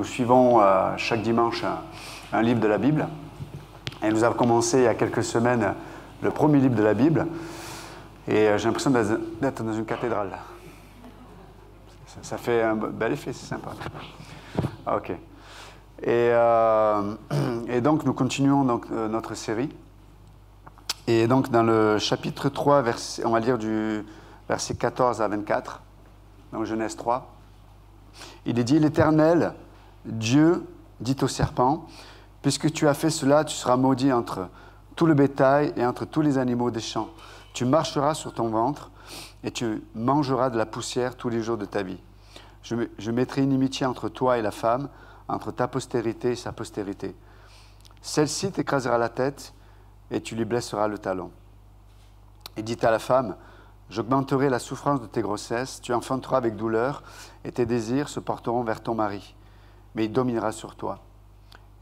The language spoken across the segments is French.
nous suivons chaque dimanche un livre de la Bible. Et nous avons commencé il y a quelques semaines le premier livre de la Bible. Et j'ai l'impression d'être dans une cathédrale. Ça fait un bel effet, c'est sympa. Ok. Et donc, nous continuons notre série. Et donc, dans le chapitre 3, on va lire du verset 14 à 24, dans Genèse 3, il est dit, « L'Éternel, Dieu, dit au serpent, « Puisque tu as fait cela, tu seras maudit entre tout le bétail et entre tous les animaux des champs. Tu marcheras sur ton ventre et tu mangeras de la poussière tous les jours de ta vie. Je mettrai inimitié entre toi et la femme, entre ta postérité et sa postérité. Celle-ci t'écrasera la tête et tu lui blesseras le talon. Et dit à la femme, « J'augmenterai la souffrance de tes grossesses, tu enfanteras avec douleur, et tes désirs se porteront vers ton mari, mais il dominera sur toi. »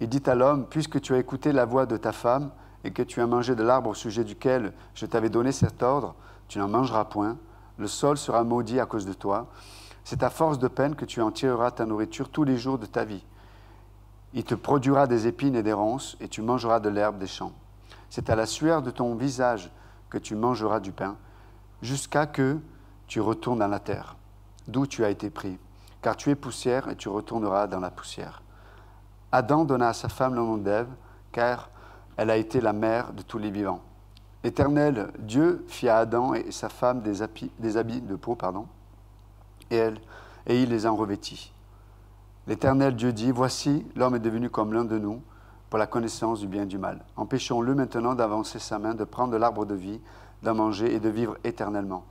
Et dit à l'homme, « Puisque tu as écouté la voix de ta femme, et que tu as mangé de l'arbre au sujet duquel je t'avais donné cet ordre, tu n'en mangeras point, le sol sera maudit à cause de toi. C'est à force de peine que tu en tireras ta nourriture tous les jours de ta vie. Il te produira des épines et des ronces, et tu mangeras de l'herbe des champs. C'est à la sueur de ton visage que tu mangeras du pain, jusqu'à que tu retournes dans la terre, d'où tu as été pris, car tu es poussière et tu retourneras dans la poussière. » Adam donna à sa femme le nom d'Ève, car elle a été la mère de tous les vivants. L'Éternel Dieu fit à Adam et sa femme des habits de peau, et il les en revêtit. L'Éternel Dieu dit, « Voici, l'homme est devenu comme l'un de nous, pour la connaissance du bien et du mal. Empêchons-le maintenant d'avancer sa main, de prendre de l'arbre de vie, d'en manger et de vivre éternellement. »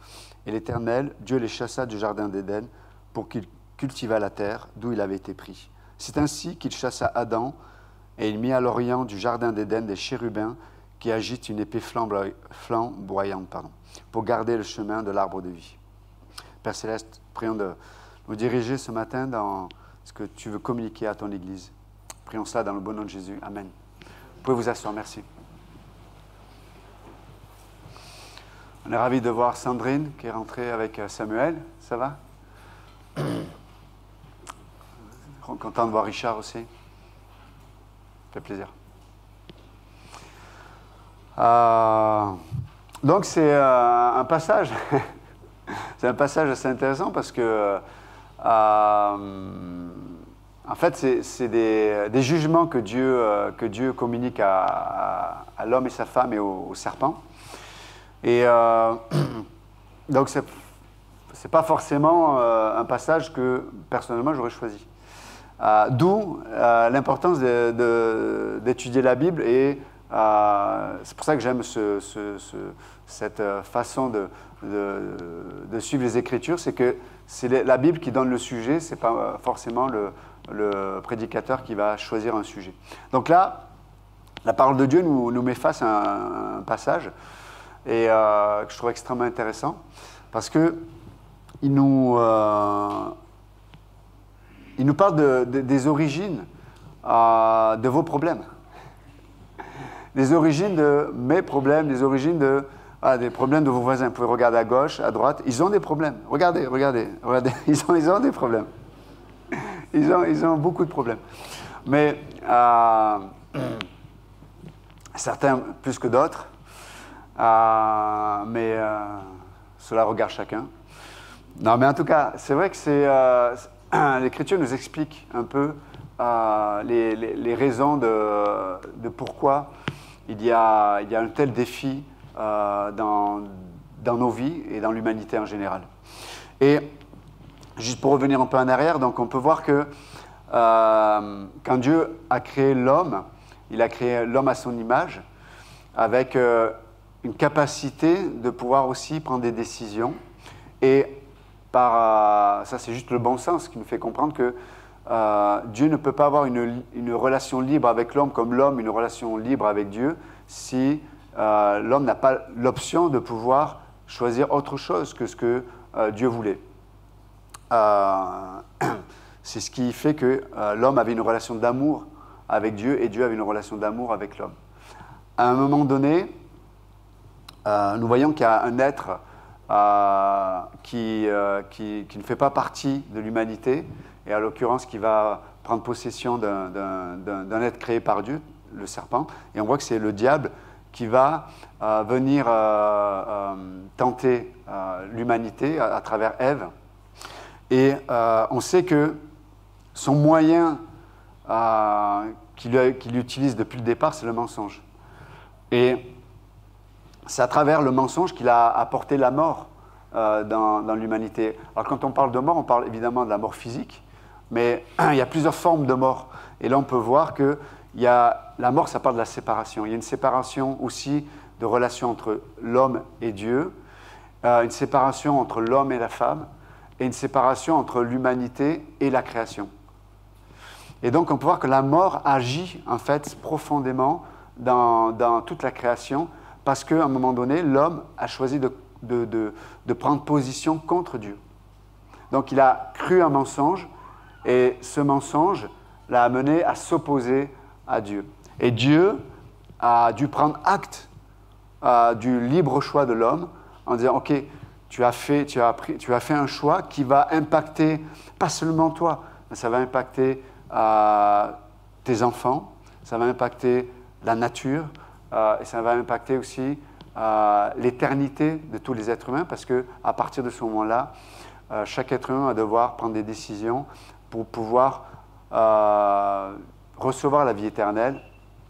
Et l'Éternel Dieu les chassa du jardin d'Éden pour qu'il cultivât la terre d'où il avait été pris. C'est ainsi qu'il chassa Adam, et il mit à l'orient du jardin d'Éden des chérubins qui agitent une épée flamboyante, pour garder le chemin de l'arbre de vie. Père Céleste, prions de nous diriger ce matin dans ce que tu veux communiquer à ton Église. Prions cela dans le bon nom de Jésus. Amen. Vous pouvez vous asseoir, merci. On est ravis de voir Sandrine qui est rentrée avec Samuel. Ça va? Content de voir Richard aussi. Ça fait plaisir. Donc c'est un passage, c'est un passage assez intéressant parce que en fait c'est des jugements que Dieu communique à l'homme et sa femme et au serpent. Et donc c'est pas forcément un passage que personnellement j'aurais choisi. D'où l'importance d'étudier la Bible et c'est pour ça que j'aime cette façon de suivre les Écritures, c'est que c'est la Bible qui donne le sujet, c'est pas forcément le prédicateur qui va choisir un sujet. Donc là, la parole de Dieu nous met face à un passage et que je trouve extrêmement intéressant parce que il nous parle des origines de vos problèmes. Les origines de mes problèmes, les origines des problèmes de vos voisins. Vous pouvez regarder à gauche, à droite. Ils ont des problèmes. Regardez. Ils ont des problèmes. Ils ont beaucoup de problèmes. Mais certains plus que d'autres. Mais cela regarde chacun. Non, mais en tout cas, c'est vrai que l'Écriture nous explique un peu les raisons de pourquoi il y a un tel défi dans nos vies et dans l'humanité en général. Et juste pour revenir un peu en arrière, donc on peut voir que quand Dieu a créé l'homme, il a créé l'homme à son image, avec une capacité de pouvoir aussi prendre des décisions. Et ça c'est juste le bon sens qui nous fait comprendre que Dieu ne peut pas avoir une relation libre avec l'homme comme l'homme une relation libre avec Dieu si l'homme n'a pas l'option de pouvoir choisir autre chose que ce que Dieu voulait. C'est ce qui fait que l'homme avait une relation d'amour avec Dieu et Dieu avait une relation d'amour avec l'homme. À un moment donné, nous voyons qu'il y a un être qui ne fait pas partie de l'humanité, et à l'occurrence qui va prendre possession d'un être créé par Dieu, le serpent, et on voit que c'est le diable qui va venir tenter l'humanité à travers Ève. Et on sait que son moyen qu'il utilise depuis le départ, c'est le mensonge. Et c'est à travers le mensonge qu'il a apporté la mort dans l'humanité. Alors quand on parle de mort, on parle évidemment de la mort physique, mais il y a plusieurs formes de mort. Et là, on peut voir que la mort, ça parle de la séparation. Il y a une séparation aussi de relation entre l'homme et Dieu, une séparation entre l'homme et la femme, et une séparation entre l'humanité et la création. Et donc, on peut voir que la mort agit, en fait, profondément dans toute la création, parce qu'à un moment donné, l'homme a choisi de prendre position contre Dieu. Donc, il a cru un mensonge, et ce mensonge l'a amené à s'opposer à Dieu. Et Dieu a dû prendre acte du libre choix de l'homme en disant « Ok, tu as fait un choix qui va impacter, pas seulement toi, mais ça va impacter tes enfants, ça va impacter la nature, et ça va impacter aussi l'éternité de tous les êtres humains, parce qu'à partir de ce moment-là, chaque être humain va devoir prendre des décisions pour pouvoir recevoir la vie éternelle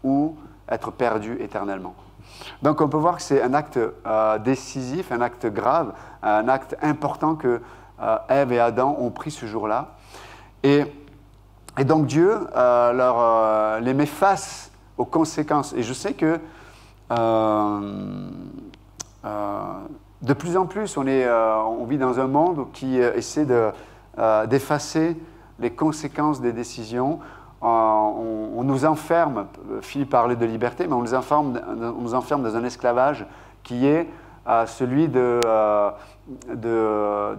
ou être perdu éternellement. Donc on peut voir que c'est un acte décisif, un acte grave, un acte important que Ève et Adam ont pris ce jour-là. Et donc Dieu les met face aux conséquences. Et je sais que de plus en plus, on vit dans un monde qui essaie d'effacer les conséquences des décisions. On nous enferme, Philippe parlait de liberté, mais on nous enferme dans un esclavage qui est celui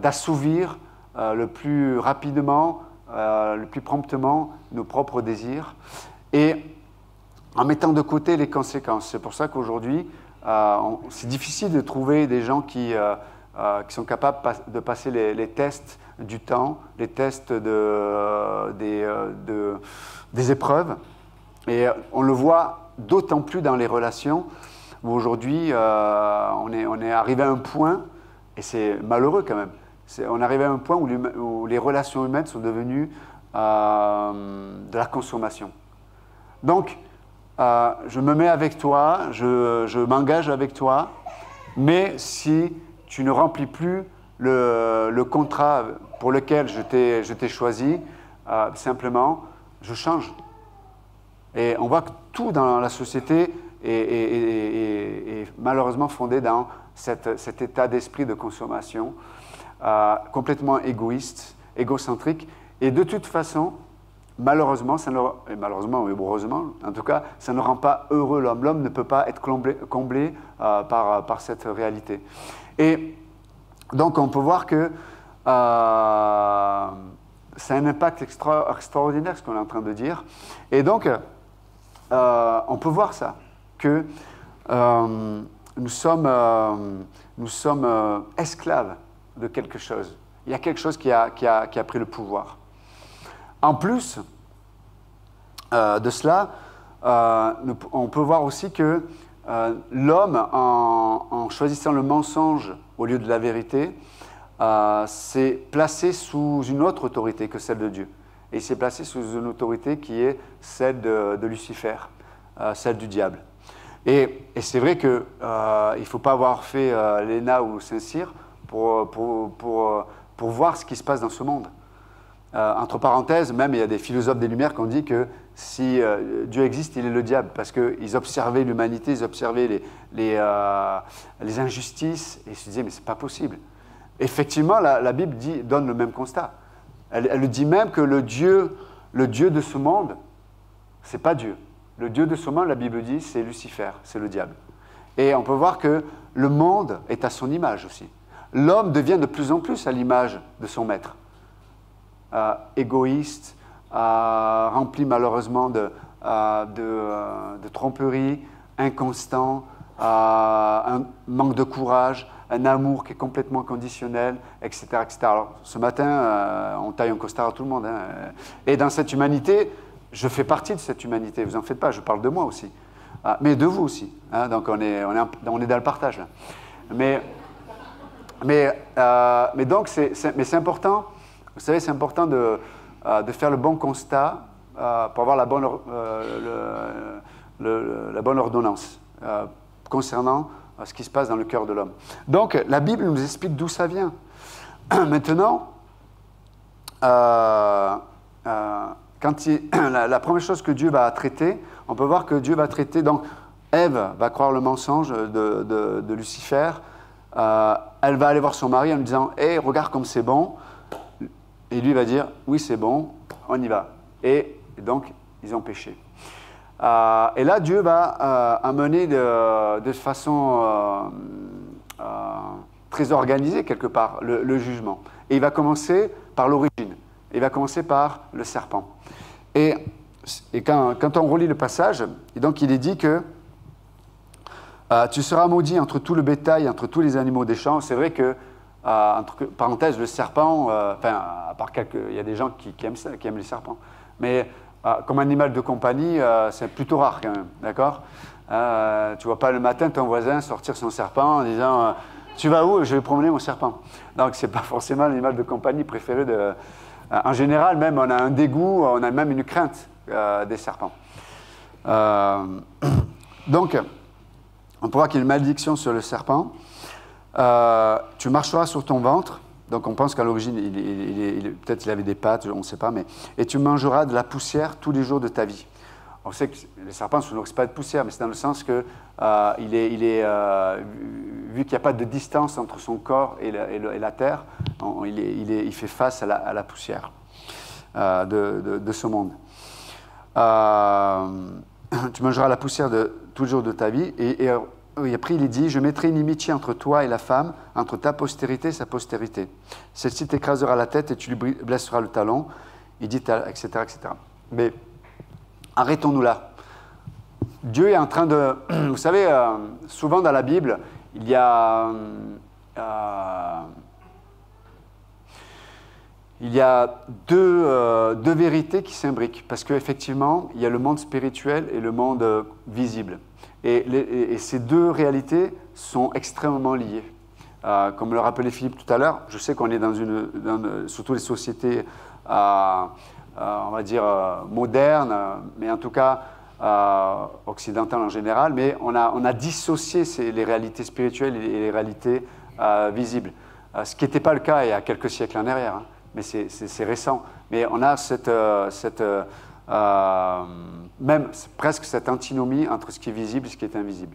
d'assouvir le plus rapidement, le plus promptement nos propres désirs, et en mettant de côté les conséquences. C'est pour ça qu'aujourd'hui, c'est difficile de trouver des gens qui sont capables de passer les tests du temps, les tests des épreuves. Et on le voit d'autant plus dans les relations où aujourd'hui, on est arrivé à un point, et c'est malheureux quand même, on est arrivé à un point où les relations humaines sont devenues de la consommation. Donc, je me mets avec toi, je m'engage avec toi, mais si tu ne remplis plus le contrat pour lequel je t'ai choisi, simplement, je change. Et on voit que tout dans la société est malheureusement fondé dans cet état d'esprit de consommation, complètement égoïste, égocentrique, et de toute façon, malheureusement ou heureusement, en tout cas, ça ne rend pas heureux l'homme. L'homme ne peut pas être comblé par cette réalité. Et donc, on peut voir que c'est un impact extraordinaire, ce qu'on est en train de dire. Et donc, on peut voir ça, que nous sommes esclaves de quelque chose. Il y a quelque chose qui a pris le pouvoir. En plus de cela, on peut voir aussi que l'homme, en choisissant le mensonge au lieu de la vérité, s'est placé sous une autre autorité que celle de Dieu. Et il s'est placé sous une autorité qui est celle de Lucifer, celle du diable. Et c'est vrai qu'il ne faut pas avoir fait l'ENA ou Saint-Cyr pour voir ce qui se passe dans ce monde. Entre parenthèses, même il y a des philosophes des Lumières qui ont dit que si Dieu existe, il est le diable, parce qu'ils observaient l'humanité, ils observaient les injustices, et ils se disaient, mais c'est pas possible. Effectivement, la Bible donne le même constat. Elle dit même que le Dieu de ce monde, c'est pas Dieu. Le Dieu de ce monde, la Bible dit, c'est Lucifer, c'est le diable. Et on peut voir que le monde est à son image aussi. L'homme devient de plus en plus à l'image de son maître. Égoïste, rempli malheureusement de tromperie, inconstant, un manque de courage, un amour qui est complètement conditionnel, etc. etc. Alors, ce matin, on taille un costard à tout le monde. Hein. Et dans cette humanité, je fais partie de cette humanité, vous en faites pas, je parle de moi aussi. Mais de vous aussi. Hein. Donc, on est dans le partage. Là. Mais donc, c'est important, vous savez, c'est important de faire le bon constat pour avoir la bonne ordonnance concernant ce qui se passe dans le cœur de l'homme. Donc, la Bible nous explique d'où ça vient. Maintenant, la première chose que Dieu va traiter, on peut voir que Dieu va traiter, donc Ève va croire le mensonge de Lucifer, elle va aller voir son mari en lui disant « Hey, regarde comme c'est bon », et lui va dire « Oui, c'est bon, on y va ». Et donc, ils ont péché. Et là, Dieu va amener de façon très organisée, quelque part, le jugement. Et il va commencer par l'origine. Il va commencer par le serpent. Et quand on relit le passage, et donc il est dit que tu seras maudit entre tout le bétail, entre tous les animaux des champs. C'est vrai que, entre parenthèses, le serpent, à part il y a des gens qui aiment ça, qui aiment les serpents. Mais comme animal de compagnie, c'est plutôt rare quand même, d'accord ? Tu ne vois pas le matin ton voisin sortir son serpent en disant tu vas où ? Je vais promener mon serpent. Donc, ce n'est pas forcément l'animal de compagnie préféré de... En général, même, on a un dégoût, on a même une crainte des serpents. Donc, on peut voir qu'il y a une malédiction sur le serpent. Tu marcheras sur ton ventre. Donc, on pense qu'à l'origine, peut-être qu'il avait des pattes, on ne sait pas. Et tu mangeras de la poussière tous les jours de ta vie. On sait que les serpents ne se nourrissent pas de poussière, mais c'est dans le sens que vu qu'il n'y a pas de distance entre son corps et la terre, il fait face à la poussière de ce monde. Tu mangeras la poussière tous les jours de ta vie. Et après, il est dit, je mettrai une inimitié entre toi et la femme, entre ta postérité et sa postérité. Celle-ci t'écrasera la tête et tu lui blesseras le talon. Il dit, etc., etc. Mais arrêtons-nous là. Dieu est en train de... Vous savez, souvent dans la Bible, il y a deux vérités qui s'imbriquent. Parce qu'effectivement, il y a le monde spirituel et le monde visible. Et ces deux réalités sont extrêmement liées. Comme le rappelait Philippe tout à l'heure, je sais qu'on est surtout les sociétés, on va dire, modernes, mais en tout cas occidentales en général, mais on a dissocié les réalités spirituelles et les réalités visibles. Ce qui n'était pas le cas il y a quelques siècles en arrière, hein, mais c'est récent. Mais on a même presque cette antinomie entre ce qui est visible et ce qui est invisible.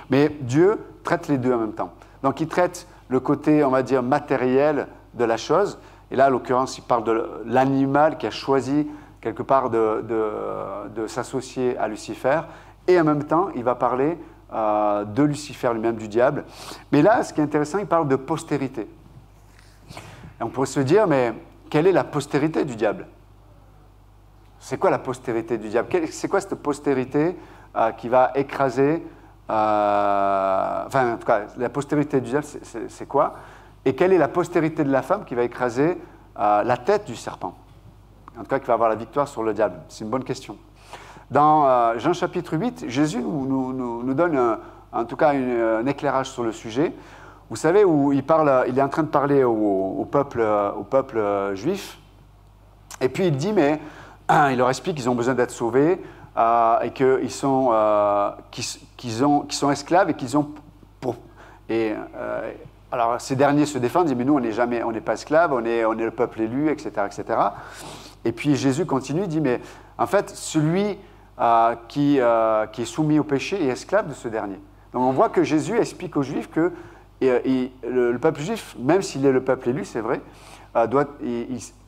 Mais Dieu traite les deux en même temps. Donc il traite le côté, on va dire, matériel de la chose, et là, en l'occurrence, il parle de l'animal qui a choisi quelque part de s'associer à Lucifer, et en même temps, il va parler de Lucifer lui-même, du diable. Mais là, ce qui est intéressant, il parle de postérité. Et on pourrait se dire, mais quelle est la postérité du diable ? C'est quoi la postérité du diable ? C'est quoi cette postérité qui va écraser... en tout cas, la postérité du diable, c'est quoi ? Et quelle est la postérité de la femme qui va écraser la tête du serpent ? En tout cas, qui va avoir la victoire sur le diable. C'est une bonne question. Dans Jean chapitre 8, Jésus nous donne en tout cas un éclairage sur le sujet. Vous savez, où il est en train de parler au peuple juif, et puis il dit, mais il leur explique qu'ils ont besoin d'être sauvés, et qu'ils sont esclaves et qu'ils ont pour... alors ces derniers se défendent, disent, mais nous on n'est pas esclaves, on est le peuple élu, etc., etc. Et puis Jésus continue, il dit, mais en fait, celui qui est soumis au péché est esclave de ce dernier. Donc on voit que Jésus explique aux Juifs que le peuple juif, même s'il est le peuple élu, c'est vrai,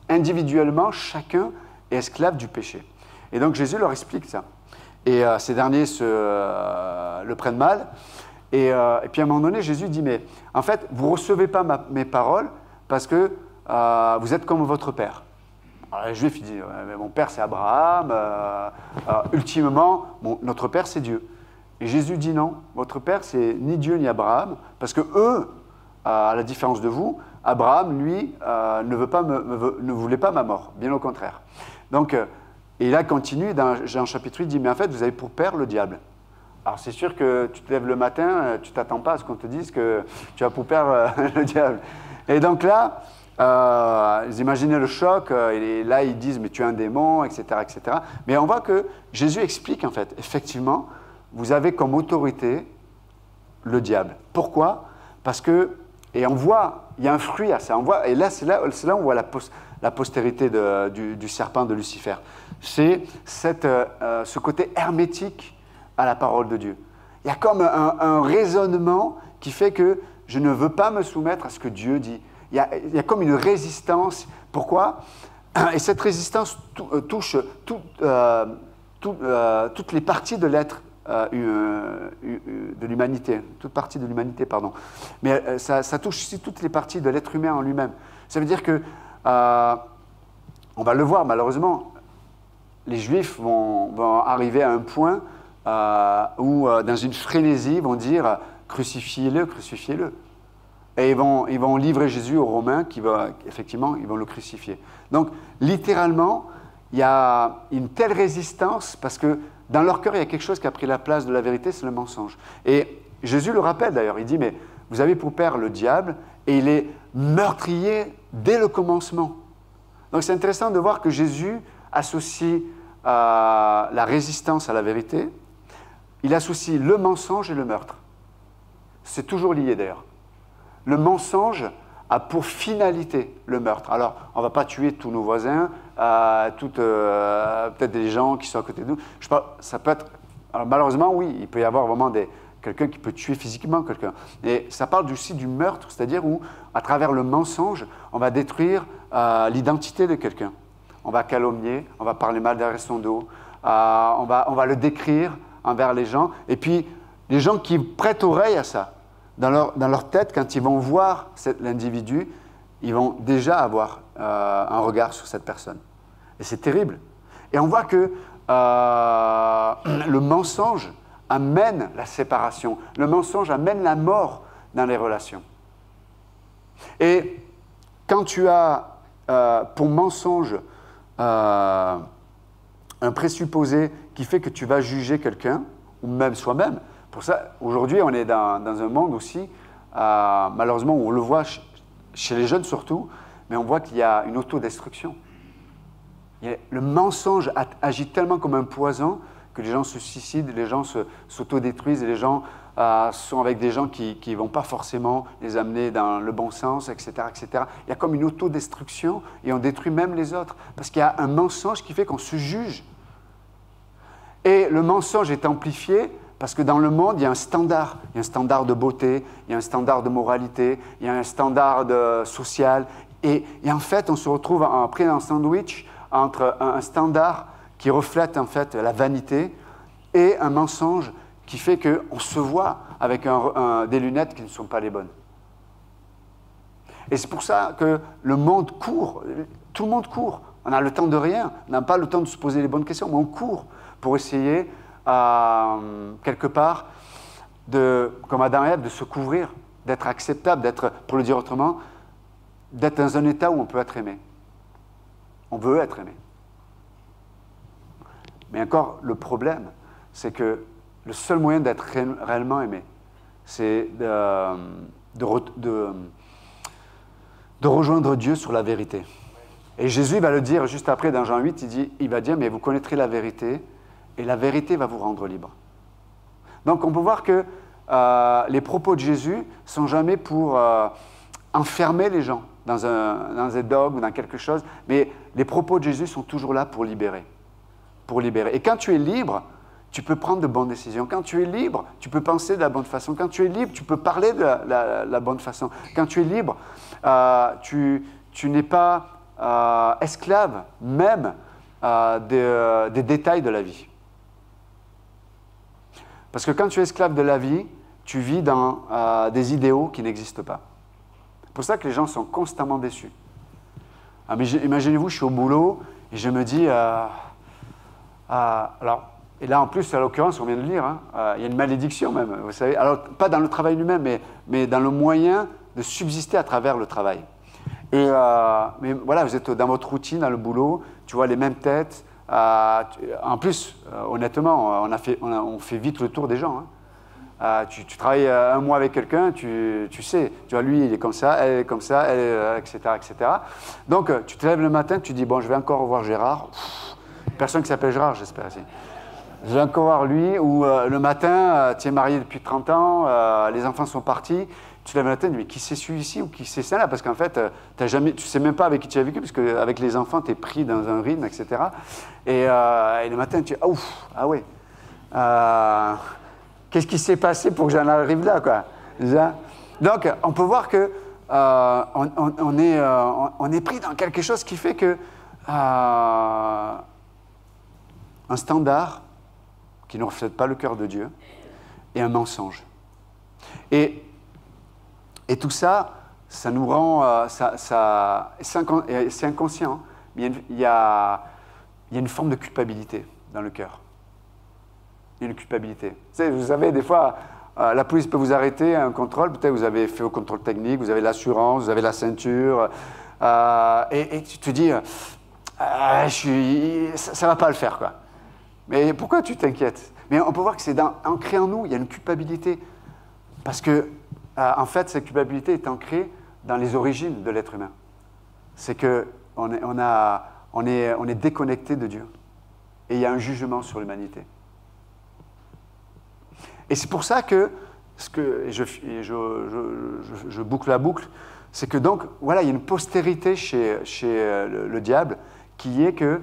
individuellement, chacun est esclave du péché. Et donc Jésus leur explique ça. Et ces derniers le prennent mal. Et puis à un moment donné, Jésus dit, mais en fait, vous ne recevez pas mes paroles parce que vous êtes comme votre père. Alors les Juifs, ils disent, mais mon père c'est Abraham, ultimement, notre père c'est Dieu. Et Jésus dit non, votre père c'est ni Dieu ni Abraham, parce que eux, à la différence de vous, Abraham, lui, ne voulait pas ma mort, bien au contraire. Donc, et là, continue, dans Jean chapitre 8, il dit, mais en fait, vous avez pour père le diable. Alors, c'est sûr que tu te lèves le matin, tu ne t'attends pas à ce qu'on te dise que tu as pour père le diable. Et donc là, vous imaginez le choc, et là, ils disent, mais tu es un démon, etc., etc. Mais on voit que Jésus explique, en fait, effectivement, vous avez comme autorité le diable. Pourquoi? Parce que, et on voit, il y a un fruit à ça, on voit, et là, c'est là où on voit la postérité du serpent de Lucifer. C'est ce côté hermétique à la parole de Dieu. Il y a comme un raisonnement qui fait que je ne veux pas me soumettre à ce que Dieu dit. Il y a comme une résistance. Pourquoi? Et cette résistance touche toutes les parties de l'être de l'humanité, toute partie de l'humanité, pardon. Mais ça touche aussi toutes les parties de l'être humain en lui-même. Ça veut dire que, on va le voir malheureusement, les Juifs vont arriver à un point où, dans une frénésie, vont dire « crucifiez-le, crucifiez-le ». Et ils vont livrer Jésus aux Romains effectivement, ils vont le crucifier. Donc, littéralement, il y a une telle résistance parce que dans leur cœur, il y a quelque chose qui a pris la place de la vérité, c'est le mensonge. Et Jésus le rappelle d'ailleurs, il dit, mais vous avez pour père le diable et il est meurtrier dès le commencement. Donc c'est intéressant de voir que Jésus associe la résistance à la vérité, il associe le mensonge et le meurtre. C'est toujours lié d'ailleurs. Le mensonge a pour finalité le meurtre. Alors, on ne va pas tuer tous nos voisins, peut-être des gens qui sont à côté de nous. Ça peut être, alors malheureusement, oui, il peut y avoir vraiment quelqu'un qui peut tuer physiquement quelqu'un. Et ça parle aussi du meurtre, c'est-à-dire où, à travers le mensonge, on va détruire l'identité de quelqu'un. On va calomnier, on va parler mal derrière son dos, on va le décrire envers les gens. Et puis, les gens qui prêtent oreille à ça, dans leur tête, quand ils vont voir l'individu, ils vont déjà avoir un regard sur cette personne. Et c'est terrible. Et on voit que le mensonge amène la séparation. Le mensonge amène la mort dans les relations. Et quand tu as pour mensonge un présupposé qui fait que tu vas juger quelqu'un, ou même soi-même, pour ça, aujourd'hui, on est dans un monde aussi, malheureusement, où on le voit chez les jeunes surtout, mais on voit qu'il y a une autodestruction. Le mensonge agit tellement comme un poison que les gens se suicident, les gens s'autodétruisent, et les gens sont avec des gens qui ne vont pas forcément les amener dans le bon sens, etc., etc. Il y a comme une autodestruction et on détruit même les autres parce qu'il y a un mensonge qui fait qu'on se juge. Et le mensonge est amplifié parce que dans le monde, il y a un standard. Il y a un standard de beauté, il y a un standard de moralité, il y a un standard social. Et en fait, on se retrouve pris dans un sandwich entre un standard qui reflète en fait la vanité et un mensonge qui fait qu'on se voit avec des lunettes qui ne sont pas les bonnes. Et c'est pour ça que le monde court, tout le monde court. On a le temps de rien, on n'a pas le temps de se poser les bonnes questions, mais on court pour essayer quelque part, comme Adam et Ève, de se couvrir, d'être acceptable, d'être, pour le dire autrement, d'être dans un état où on peut être aimé. On veut être aimé. Mais encore, le problème, c'est que le seul moyen d'être réellement aimé, c'est de rejoindre Dieu sur la vérité. Et Jésus va le dire juste après dans Jean 8, il va dire, mais vous connaîtrez la vérité, et la vérité va vous rendre libre. Donc on peut voir que les propos de Jésus ne sont jamais pour enfermer les gens dans un dogme ou dans quelque chose, mais les propos de Jésus sont toujours là pour libérer. Et quand tu es libre, tu peux prendre de bonnes décisions. Quand tu es libre, tu peux penser de la bonne façon. Quand tu es libre, tu peux parler de la bonne façon. Quand tu es libre, tu n'es pas esclave même des détails de la vie. Parce que quand tu es esclave de la vie, tu vis dans des idéaux qui n'existent pas. C'est pour ça que les gens sont constamment déçus. Imaginez-vous, je suis au boulot et je me dis... et là, en plus, à l'occurrence, on vient de le lire, il y a une malédiction même, vous savez. Alors, pas dans le travail lui-même, mais dans le moyen de subsister à travers le travail. Mais voilà, vous êtes dans votre routine, dans le boulot, tu vois les mêmes têtes. En plus, honnêtement, on fait vite le tour des gens. Tu travailles un mois avec quelqu'un, tu sais, tu vois, lui, il est comme ça, elle est comme ça, elle, etc., etc. Donc, tu te lèves le matin, tu dis, bon, je vais encore voir Gérard. Personne qui s'appelle Gérard, j'espère. Si. Je vais encore voir lui, ou le matin, tu es marié depuis 30 ans, les enfants sont partis, tu te lèves le matin, tu dis, mais qui c'est celui-ci ou qui c'est ça-là? Parce qu'en fait, tu ne sais même pas avec qui tu as vécu, parce qu'avec les enfants, tu es pris dans un rythme, etc. Et le matin, tu dis, ouf, ah ouais. Qu'est-ce qui s'est passé pour que j'en arrive là, quoi? Donc, on peut voir que on est pris dans quelque chose qui fait que un standard qui ne reflète pas le cœur de Dieu et un mensonge. Et tout ça, ça nous rend... c'est inconscient, hein, mais il y a une forme de culpabilité dans le cœur. Il y a une culpabilité. Vous savez, des fois, la police peut vous arrêter à un contrôle, peut-être vous avez fait au contrôle technique, vous avez l'assurance, vous avez la ceinture, et tu te dis, ça ne va pas le faire, quoi. Mais pourquoi tu t'inquiètes? Mais on peut voir que c'est ancré en nous, il y a une culpabilité. Parce que, en fait, cette culpabilité est ancrée dans les origines de l'être humain. C'est qu'on est déconnecté de Dieu. Et il y a un jugement sur l'humanité. Et c'est pour ça que, je boucle la boucle, c'est que donc, voilà, il y a une postérité chez le diable qui est que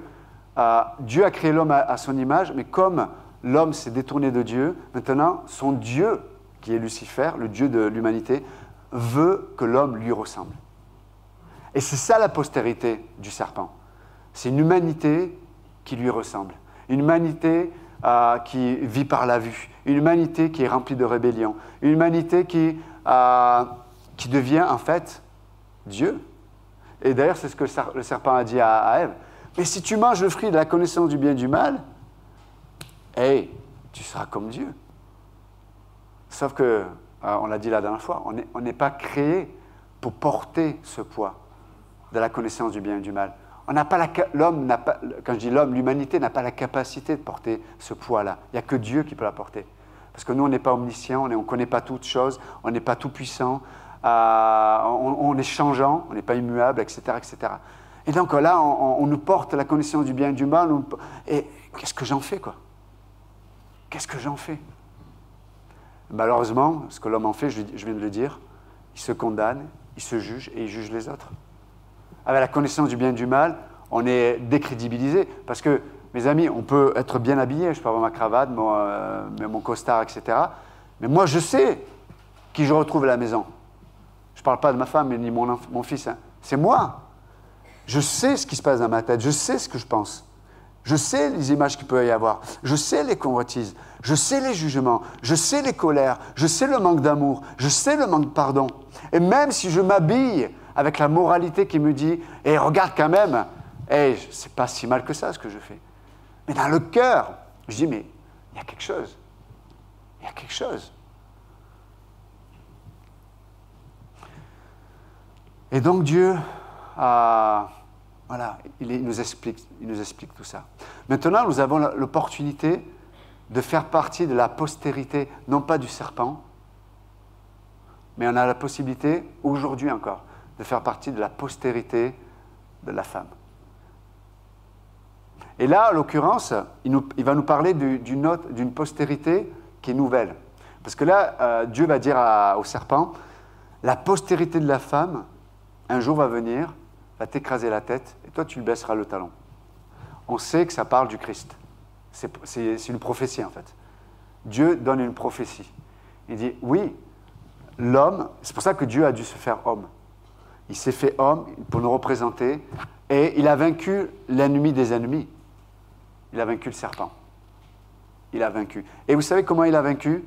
Dieu a créé l'homme à son image, mais comme l'homme s'est détourné de Dieu, maintenant, son Dieu, qui est Lucifer, le Dieu de l'humanité, veut que l'homme lui ressemble. Et c'est ça la postérité du serpent. C'est une humanité qui lui ressemble. Une humanité qui vit par la vue, une humanité qui est remplie de rébellion, une humanité qui devient en fait Dieu. Et d'ailleurs, c'est ce que le serpent a dit à Ève. Mais si tu manges le fruit de la connaissance du bien et du mal, hey, tu seras comme Dieu. Sauf que, on l'a dit la dernière fois, on n'est pas créé pour porter ce poids de la connaissance du bien et du mal. L'homme n'a pas, quand je dis l'homme, l'humanité n'a pas la capacité de porter ce poids-là. Il n'y a que Dieu qui peut la porter. Parce que nous, on n'est pas omniscient, on ne connaît pas toutes choses, on n'est pas tout puissant, on est changeant, on n'est pas immuable, etc., etc. Et donc là, on nous porte la connaissance du bien et du mal. Et qu'est-ce que j'en fais, quoi? Qu'est-ce que j'en fais? Malheureusement, ce que l'homme en fait, je viens de le dire, il se condamne, il se juge et il juge les autres. Avec la connaissance du bien et du mal, on est décrédibilisé. Parce que, mes amis, on peut être bien habillé, je peux avoir ma cravate, mon costard, etc. Mais moi, je sais qui je retrouve à la maison. Je ne parle pas de ma femme ni mon fils. Hein. C'est moi. Je sais ce qui se passe dans ma tête. Je sais ce que je pense. Je sais les images qu'il peut y avoir. Je sais les convoitises. Je sais les jugements. Je sais les colères. Je sais le manque d'amour. Je sais le manque de pardon. Et même si je m'habille avec la moralité qui me dit « Eh, regarde quand même, c'est pas si mal que ça ce que je fais. » Mais dans le cœur, je dis « Mais il y a quelque chose. Il y a quelque chose. » Et donc Dieu, voilà, il nous explique tout ça. Maintenant, nous avons l'opportunité de faire partie de la postérité, non pas du serpent, mais on a la possibilité, aujourd'hui encore, de faire partie de la postérité de la femme. Et là, en l'occurrence, il va nous parler d'une postérité qui est nouvelle. Parce que là, Dieu va dire au serpent, la postérité de la femme, un jour va venir, va t'écraser la tête, et toi, tu lui baisseras le talon. On sait que ça parle du Christ. C'est une prophétie, en fait. Dieu donne une prophétie. Il dit, oui, l'homme, c'est pour ça que Dieu a dû se faire homme. Il s'est fait homme pour nous représenter, et il a vaincu l'ennemi des ennemis. Il a vaincu le serpent. Il a vaincu. Et vous savez comment il a vaincu?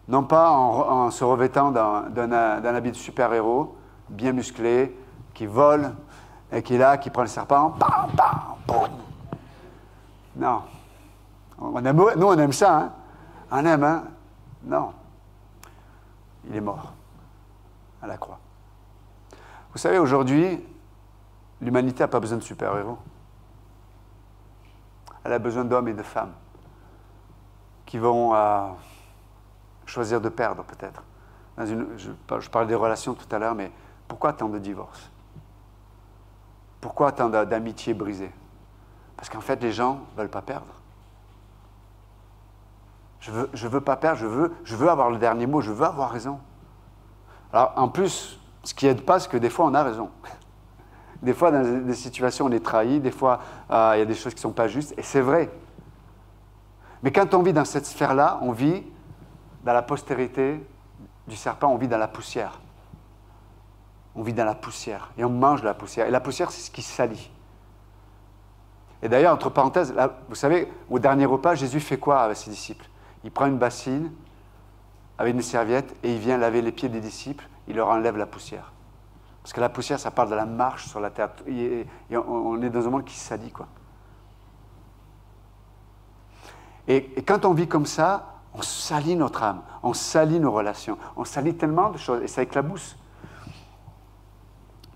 Non pas en se revêtant d'un habit de super-héros, bien musclé, qui vole, et qui est là, qui prend le serpent, bam, bam, boum. Non. Nous, on aime ça, hein? On aime, hein? Non. Il est mort. à la croix. Vous savez, aujourd'hui, l'humanité n'a pas besoin de super-héros. Elle a besoin d'hommes et de femmes qui vont choisir de perdre, peut-être. Je parlais des relations tout à l'heure, mais pourquoi tant de divorces? Pourquoi tant d'amitiés brisées? Parce qu'en fait, les gens ne veulent pas perdre. Je veux pas perdre, je veux avoir le dernier mot, je veux avoir raison. Alors, en plus, ce qui n'aide pas, c'est que des fois, on a raison. Des fois, dans des situations, on est trahi, des fois, il y a des choses qui ne sont pas justes, et c'est vrai. Mais quand on vit dans cette sphère-là, on vit dans la postérité du serpent, on vit dans la poussière. On vit dans la poussière, et on mange de la poussière. Et la poussière, c'est ce qui salit. Et d'ailleurs, entre parenthèses, là, vous savez, au dernier repas, Jésus fait quoi avec ses disciples? Il prend une bassine avec une serviette et il vient laver les pieds des disciples, il leur enlève la poussière. Parce que la poussière, ça parle de la marche sur la terre. Et on est dans un monde qui salit, quoi. Et quand on vit comme ça, on salit notre âme, on salit nos relations, on salit tellement de choses, et ça éclabousse.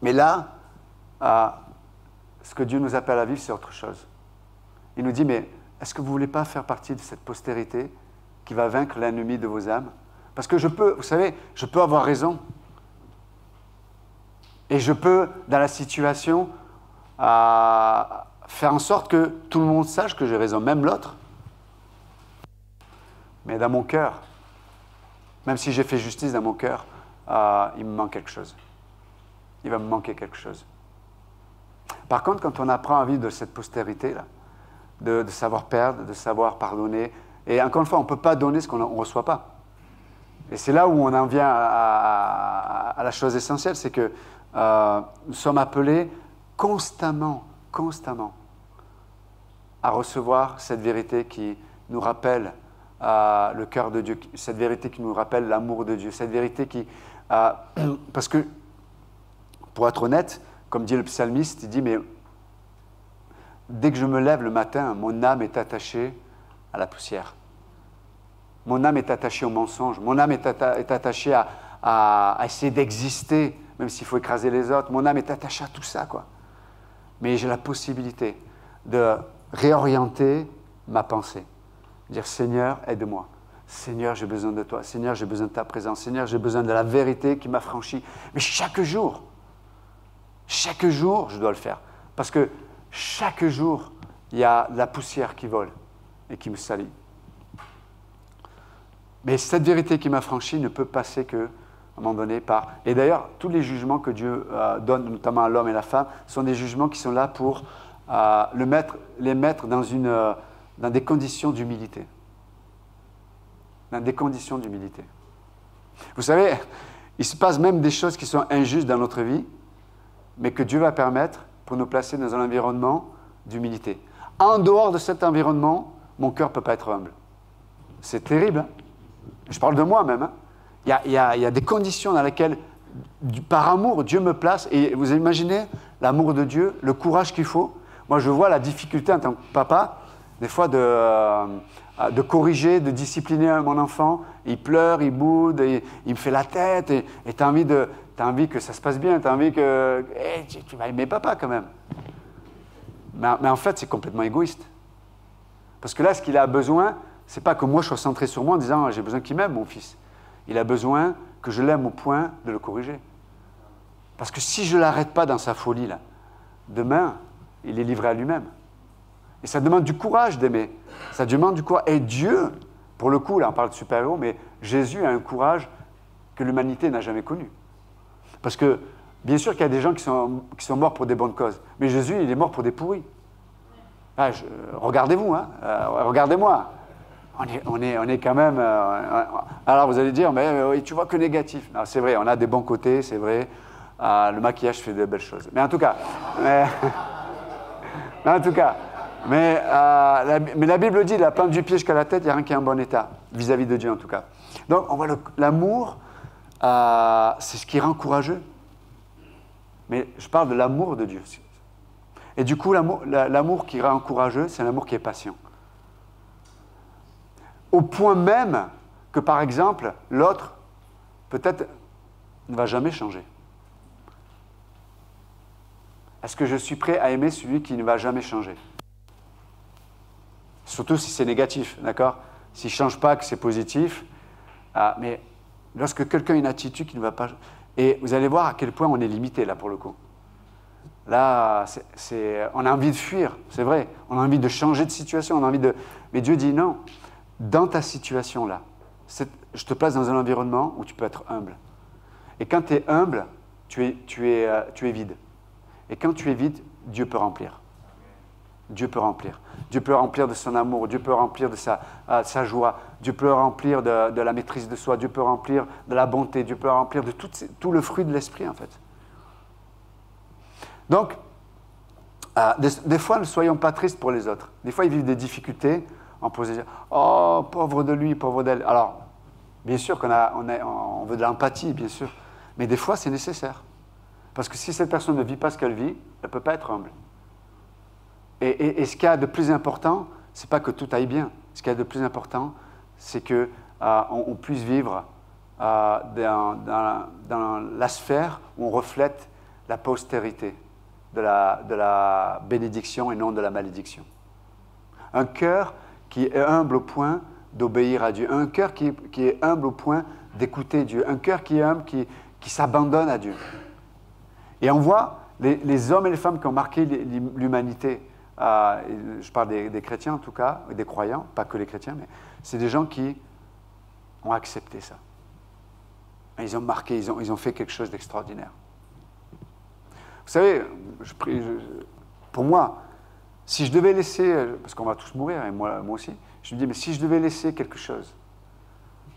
Mais là, ce que Dieu nous appelle à vivre, c'est autre chose. Il nous dit, mais est-ce que vous ne voulez pas faire partie de cette postérité qui va vaincre l'ennemi de vos âmes? Parce que vous savez, je peux avoir raison. Et je peux, dans la situation, faire en sorte que tout le monde sache que j'ai raison, même l'autre. Mais dans mon cœur, même si j'ai fait justice dans mon cœur, il me manque quelque chose. Il va me manquer quelque chose. Par contre, quand on apprend à vivre de cette postérité-là, de savoir perdre, de savoir pardonner, et encore une fois, on ne peut pas donner ce qu'on ne reçoit pas. Et c'est là où on en vient à la chose essentielle, c'est que nous sommes appelés constamment à recevoir cette vérité qui nous rappelle le cœur de Dieu, cette vérité qui nous rappelle l'amour de Dieu, cette vérité qui... parce que, pour être honnête, comme dit le psalmiste, il dit, mais dès que je me lève le matin, mon âme est attachée à la poussière. Mon âme est attachée au mensonge. Mon âme est attachée à essayer d'exister, même s'il faut écraser les autres. Mon âme est attachée à tout ça, quoi. Mais j'ai la possibilité de réorienter ma pensée. Dire, Seigneur, aide-moi. Seigneur, j'ai besoin de toi. Seigneur, j'ai besoin de ta présence. Seigneur, j'ai besoin de la vérité qui m'affranchit. Mais chaque jour, je dois le faire. Parce que chaque jour, il y a de la poussière qui vole et qui me salit. Mais cette vérité qui m'affranchit ne peut passer qu'à un moment donné par... Et d'ailleurs, tous les jugements que Dieu donne, notamment à l'homme et à la femme, sont des jugements qui sont là pour les mettre dans des conditions d'humilité. Dans des conditions d'humilité. Vous savez, il se passe même des choses qui sont injustes dans notre vie, mais que Dieu va permettre pour nous placer dans un environnement d'humilité. En dehors de cet environnement, mon cœur ne peut pas être humble. C'est terrible, hein? Je parle de moi même. Hein? Il y a des conditions dans lesquelles, par amour, Dieu me place. Et vous imaginez l'amour de Dieu, le courage qu'il faut. Moi, je vois la difficulté en tant que papa, des fois, de corriger, de discipliner mon enfant. Il pleure, il boude, il me fait la tête. Et tu as envie que ça se passe bien. Tu as envie que... tu vas aimer papa quand même. Mais en fait, c'est complètement égoïste. Parce que là, ce qu'il a besoin... Ce n'est pas que moi je sois centré sur moi en disant « j'ai besoin qu'il m'aime, mon fils ». Il a besoin que je l'aime au point de le corriger. Parce que si je ne l'arrête pas dans sa folie, là, demain, il est livré à lui-même. Et ça demande du courage d'aimer. Ça demande du courage. Et Dieu, pour le coup, là on parle de super-héros, mais Jésus a un courage que l'humanité n'a jamais connu. Parce que, bien sûr qu'il y a des gens qui sont morts pour des bonnes causes. Mais Jésus, il est mort pour des pourris. Regardez-vous, hein, regardez-moi. On est quand même... alors vous allez dire, mais oui, tu vois que négatif. Non, c'est vrai, on a des bons côtés, c'est vrai. Le maquillage fait de belles choses. Mais en tout cas... Mais la Bible dit, de la plante du pied jusqu'à la tête, il n'y a rien qui est en bon état, vis-à-vis de Dieu en tout cas. Donc on voit l'amour, c'est ce qui rend courageux. Mais je parle de l'amour de Dieu. Et du coup, l'amour qui rend courageux, c'est l'amour qui est patient. Au point même que, par exemple, l'autre, peut-être, ne va jamais changer. Est-ce que je suis prêt à aimer celui qui ne va jamais changer? Surtout si c'est négatif, d'accord? S'il ne change pas, que c'est positif. Mais lorsque quelqu'un a une attitude qui ne va pas... Et vous allez voir à quel point on est limité, là, pour le coup. Là, on a envie de fuir, c'est vrai. On a envie de changer de situation, on a envie de... Mais Dieu dit non. Dans ta situation, là, je te place dans un environnement où tu peux être humble. Et quand tu es humble, tu es vide. Et quand tu es vide, Dieu peut remplir. Dieu peut remplir. Dieu peut remplir de son amour, Dieu peut remplir de sa joie, Dieu peut remplir de la maîtrise de soi, Dieu peut remplir de la bonté, Dieu peut remplir de tout le fruit de l'esprit, en fait. Donc, des fois, ne soyons pas tristes pour les autres. Des fois, ils vivent des difficultés, on peut se dire « Oh, pauvre de lui, pauvre d'elle ». Alors, bien sûr on veut de l'empathie, bien sûr, mais des fois, c'est nécessaire. Parce que si cette personne ne vit pas ce qu'elle vit, elle ne peut pas être humble. Et ce qu'il y a de plus important, ce n'est pas que tout aille bien. Ce qu'il y a de plus important, c'est qu'on puisse vivre dans la sphère où on reflète la postérité de la bénédiction et non de la malédiction. Un cœur qui est humble au point d'obéir à Dieu. Un cœur qui est humble au point d'écouter Dieu. Un cœur qui est humble, qui s'abandonne à Dieu. Et on voit les hommes et les femmes qui ont marqué l'humanité. Je parle des chrétiens en tout cas, des croyants, pas que les chrétiens, mais c'est des gens qui ont accepté ça. Ils ont marqué, ils ont fait quelque chose d'extraordinaire. Vous savez, pour moi, si je devais laisser, parce qu'on va tous mourir, et moi aussi, je me dis, mais si je devais laisser quelque chose,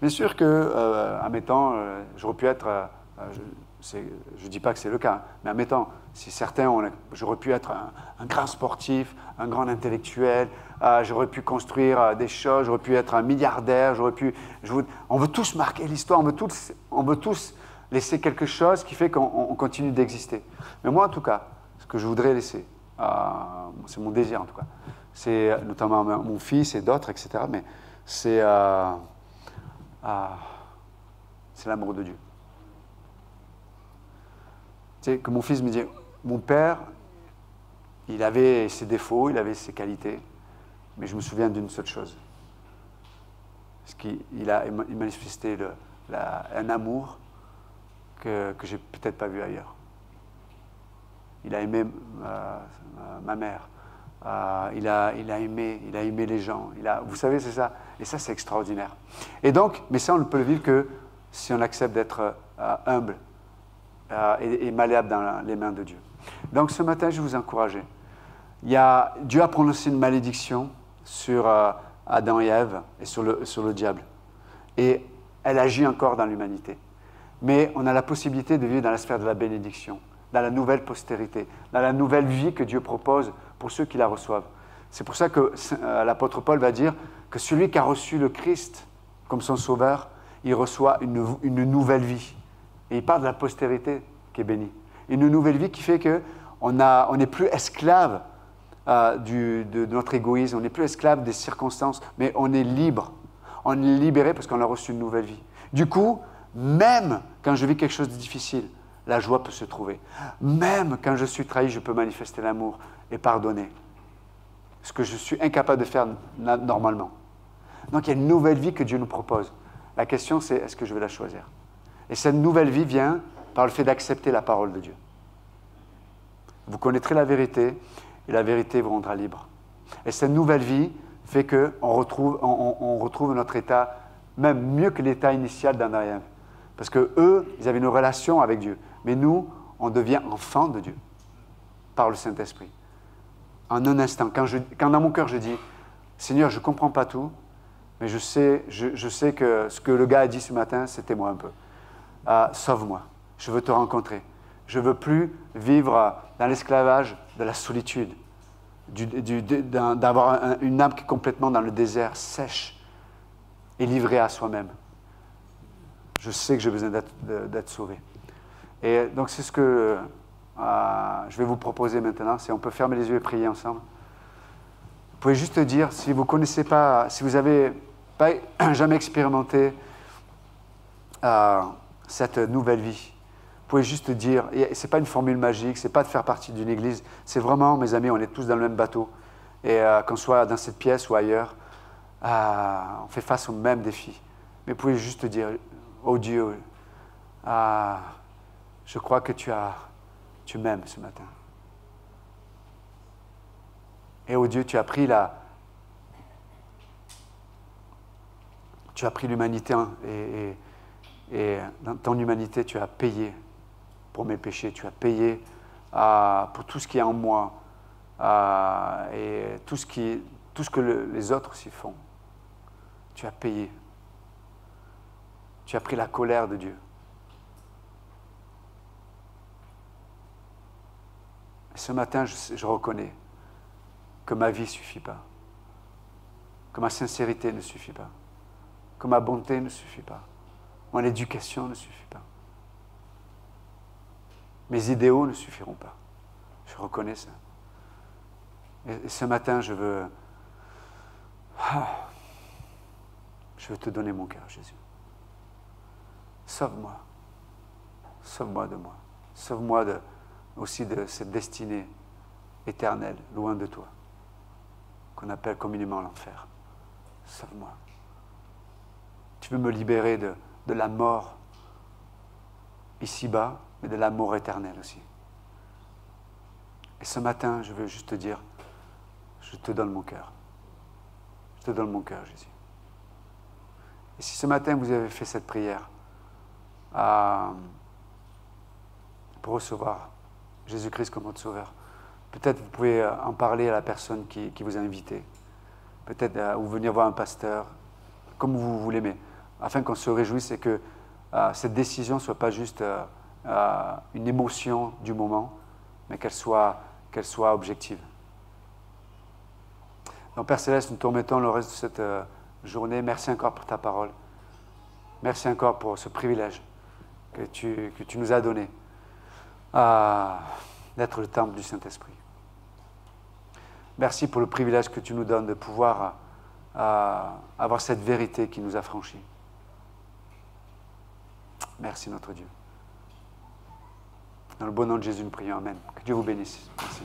bien sûr que, admettons, j'aurais pu être, je ne dis pas que c'est le cas, mais admettons, si certains, j'aurais pu être un grand sportif, un grand intellectuel, j'aurais pu construire des choses, j'aurais pu être un milliardaire, on veut tous marquer l'histoire, on veut tous laisser quelque chose qui fait qu'on continue d'exister. Mais moi, en tout cas, ce que je voudrais laisser, c'est mon désir en tout cas, c'est notamment mon fils et d'autres, etc., mais c'est l'amour de Dieu. Tu sais, que mon fils me dit, mon père, il avait ses défauts, il avait ses qualités, mais je me souviens d'une seule chose. Parce qu'il a manifesté un amour que je n'ai peut-être pas vu ailleurs. Il a aimé ma mère, il a aimé les gens. Vous savez, c'est ça. Et ça, c'est extraordinaire. Et donc, mais ça, on ne peut le vivre que si on accepte d'être humble et malléable dans les mains de Dieu. Donc, ce matin, je vais vous encourager. Dieu a prononcé une malédiction sur Adam et Ève et sur le diable. Et elle agit encore dans l'humanité. Mais on a la possibilité de vivre dans la sphère de la bénédiction, dans la nouvelle postérité, dans la nouvelle vie que Dieu propose pour ceux qui la reçoivent. C'est pour ça que l'apôtre Paul va dire que celui qui a reçu le Christ comme son sauveur, il reçoit une nouvelle vie. Et il parle de la postérité qui est bénie. Une nouvelle vie qui fait qu'on n'est plus esclave de notre égoïsme, on n'est plus esclave des circonstances, mais on est libre. On est libéré parce qu'on a reçu une nouvelle vie. Du coup, même quand je vis quelque chose de difficile, la joie peut se trouver. Même quand je suis trahi, je peux manifester l'amour et pardonner. Ce que je suis incapable de faire normalement. Donc il y a une nouvelle vie que Dieu nous propose. La question c'est, est-ce que je vais la choisir? Et cette nouvelle vie vient par le fait d'accepter la parole de Dieu. Vous connaîtrez la vérité et la vérité vous rendra libre. Et cette nouvelle vie fait qu'on retrouve notre état, même mieux que l'état initial d'Adam et Ève. Parce qu'eux, ils avaient une relation avec Dieu. Mais nous, on devient enfants de Dieu par le Saint-Esprit. En un instant, quand dans mon cœur je dis « Seigneur, je ne comprends pas tout, mais je sais que ce que le gars a dit ce matin, c'était moi un peu. Sauve-moi, je veux te rencontrer. Je ne veux plus vivre dans l'esclavage de la solitude, d'avoir une âme qui est complètement dans le désert, sèche et livrée à soi-même. Je sais que j'ai besoin d'être sauvé. » Et donc c'est ce que je vais vous proposer maintenant. On peut fermer les yeux et prier ensemble. Vous pouvez juste dire, si vous ne connaissez pas, si vous n'avez jamais expérimenté cette nouvelle vie, Vous pouvez juste dire, et ce n'est pas une formule magique, ce n'est pas de faire partie d'une église, c'est vraiment, mes amis, on est tous dans le même bateau. Et qu'on soit dans cette pièce ou ailleurs, on fait face aux mêmes défis. Mais vous pouvez juste dire, oh Dieu, je crois que tu m'aimes ce matin. Et oh Dieu, tu as pris l'humanité et dans ton humanité, tu as payé pour mes péchés, tu as payé pour tout ce qui est en moi et tout ce que les autres aussi font. Tu as payé. Tu as pris la colère de Dieu. Et ce matin, je reconnais que ma vie ne suffit pas, que ma sincérité ne suffit pas, que ma bonté ne suffit pas, mon éducation ne suffit pas. Mes idéaux ne suffiront pas. Je reconnais ça. Et ce matin, je veux te donner mon cœur, Jésus. Sauve-moi. Sauve-moi de moi. Sauve-moi aussi de cette destinée éternelle, loin de toi, qu'on appelle communément l'enfer. Sauve-moi. Tu veux me libérer de la mort ici-bas, mais de la mort éternelle aussi. Et ce matin, je veux juste te dire, je te donne mon cœur. Je te donne mon cœur, Jésus. Et si ce matin, vous avez fait cette prière pour recevoir Jésus-Christ comme votre sauveur, peut-être vous pouvez en parler à la personne qui vous a invité. Peut-être ou venir voir un pasteur, comme vous voulez, mais afin qu'on se réjouisse et que cette décision ne soit pas juste une émotion du moment, mais qu'elle soit objective. Donc, Père Céleste, nous te remettons le reste de cette journée. Merci encore pour ta parole. Merci encore pour ce privilège que tu nous as donné d'être le temple du Saint-Esprit. Merci pour le privilège que tu nous donnes de pouvoir avoir cette vérité qui nous a franchis. Merci notre Dieu. Dans le bon nom de Jésus, nous prions. Amen. Que Dieu vous bénisse. Merci.